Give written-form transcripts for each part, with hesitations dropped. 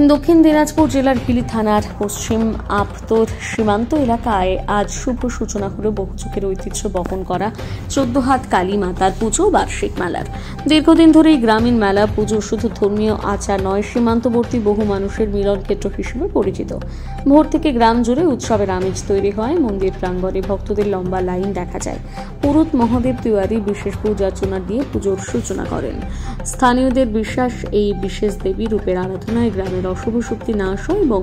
দক্ষিণ দিনাজপুর জেলার হিলি থানার পশ্চিম আপতর সীমান্ত এলাকায় আজ শুভ সূচনা হলো বহুযুগের ঐতিহ্য বহন করা 14 হাত কালী মাতার পুজো বার্ষিক মেলার। দীর্ঘদিন ধরে এই গ্রামীণ মেলা পুজো শুধু ধর্মীয় আচার নয়, সীমান্তবর্তী বহু মানুষের মিলন ক্ষেত্র হিসেবে পরিচিত। ভোর থেকে গ্রাম জুড়ে উৎসবের আমেজ তৈরি হয়। মন্দির প্রাঙ্গণে ভক্তদের লম্বা লাইন দেখা যায়। পুরোহিত মহাদেব তিওয়ারি বিশেষ পূজা অর্চনা দিয়ে পুজোর সূচনা করেন। স্থানীয়দের বিশ্বাস, এই বিশেষ দেবী রূপের আরাধনায় গ্রামের অশুভ শক্তি নাশ হয় এবং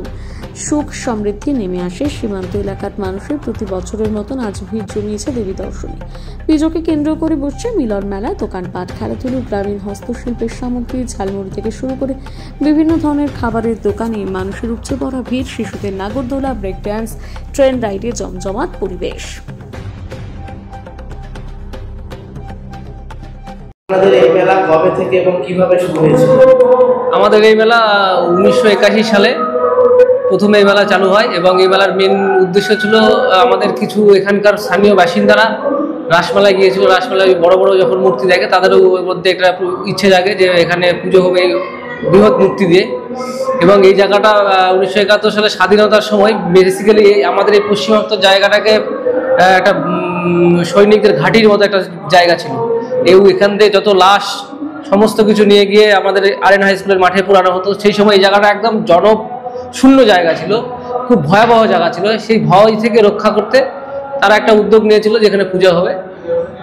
সুখ সমৃদ্ধি নেমে আসে। সীমান্ত এলাকার মানুষের প্রতি বছরের মতন আজ ভিড় জমিয়েছে দেবী দর্শনে। পুজোকে কেন্দ্র করে বসছে মিলন মেলা, দোকানপাট, খেলাধুলো, গ্রামীণ হস্তশিল্পের সামগ্রী, ঝালমুড়ি থেকে শুরু করে বিভিন্ন ধরনের খাবারের দোকানে মানুষের উপচে পড়া ভিড়। শিশুদের নাগরদোলা, ব্রেক ড্যান্স, ট্রেন রাইডে জমজমাট পরিবেশ। আমাদের এই মেলা কবে থেকে এবং কিভাবে শুরু হয়েছিল? আমাদের এই মেলা 1981 সালে প্রথম এই মেলা চালু হয় এবং এই মেলার মেন উদ্দেশ্য ছিল আমাদের কিছু এখানকার স্থানীয় বাসিন্দারা রাসমেলায় গিয়েছিল। রাসমেলায় বড় বড় যখন মূর্তি দেখে তাদেরও ওর মধ্যে একটা ইচ্ছে জাগে যে এখানে পুজো হবে বৃহৎ মূর্তি দিয়ে। এবং এই জায়গাটা 1971 সালে স্বাধীনতার সময় বেসিক্যালি আমাদের এই পশ্চিমবঙ্গ জায়গাটাকে একটা সৈনিকদের ঘাঁটির মতো একটা জায়গা ছিল। এখান থেকে যত লাশ সমস্ত কিছু নিয়ে গিয়ে আমাদের আরএন হাই স্কুলের মাঠে পোড়ানো হতো। সেই সময় এই জায়গাটা একদম জনশূন্য জায়গা ছিল, খুব ভয়াবহ জায়গা ছিল। সেই ভয় থেকে রক্ষা করতে তারা একটা উদ্যোগ নিয়েছিল যেখানে পুজো হবে।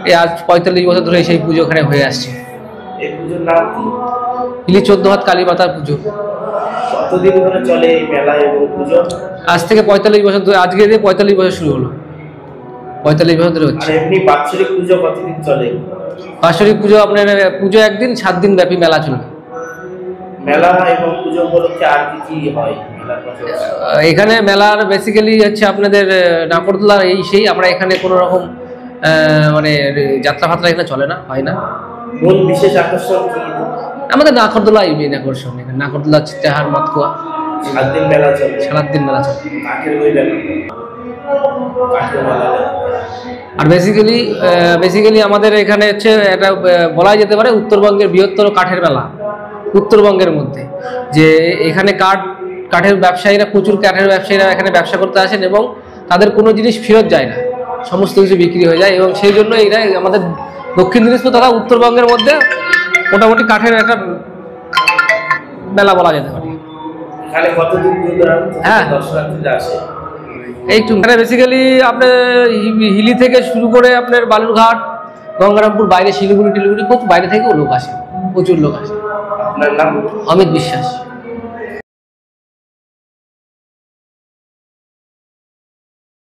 এই আজ 45 বছর ধরে সেই পুজো ওখানে হয়ে আসছে। এই পুজোর নাম কি? হিলি 14 হাত কালী মাতার পুজো। কতদিন ধরে চলে এই মেলা এবং পুজো? আজ থেকে 45 বছর ধরে, আজকে দিয়ে 45 বছর শুরু হলো। 45 বছর ধরে হচ্ছে। এমনি বাৎসরিক পুজো কতদিন চলে? বাৎসরিক পুজো আপনার পুজো একদিন, 7 দিন ব্যাপী মেলা চলবে। মেলা এবং পুজো উপলক্ষে আর কি হয় মেলার পাশাপাশি? এখানে মেলার বেসিক্যালি হচ্ছে আপনাদের নাগরদোলা, এই সেই আমরা এখানে কোনো রকম মানে যাত্রা ফাত্রা এখানে চলে না, হয় না। মূল বিশেষ আকর্ষণ কি? আমাদের নাগরদোলাই মেন আকর্ষণ। এখানে নাগরদোলা, চিত্তাহার, মাতকুয়া 7 দিন মেলা চলে। 7 দিন মেলা চলে। কাঠের বই মেলা, কাঠের মেলা। আর বেসিক্যালি আমাদের এখানে হচ্ছে এটা বলা যেতে পারে উত্তরবঙ্গের বৃহত্তর কাঠের মেলা উত্তরবঙ্গের মধ্যে। যে এখানে কাঠের ব্যবসায়ীরা, প্রচুর কাঠের ব্যবসায়ীরা এখানে ব্যবসা করতে আসেন এবং তাদের কোনো জিনিস ফেরত যায় না, সমস্ত কিছু বিক্রি হয়ে যায়। এবং সেই জন্য এরা আমাদের দক্ষিণ দিনাজপুর তথা উত্তরবঙ্গের মধ্যে মোটামুটি কাঠের একটা মেলা বলা যেতে পারে। এখানে কতদিন ধরে দর্শনার্থীরা আসে? এইটু মানে বেসিক্যালি আপনার হিলি থেকে শুরু করে আপনার বালুরঘাট, গঙ্গারামপুর, বাইরে শিলিগুড়ি টিলিগুড়ি, প্রচুর বাইরে থেকেও লোক আসে, প্রচুর লোক আসে। আপনার নাম? অমিত বিশ্বাস।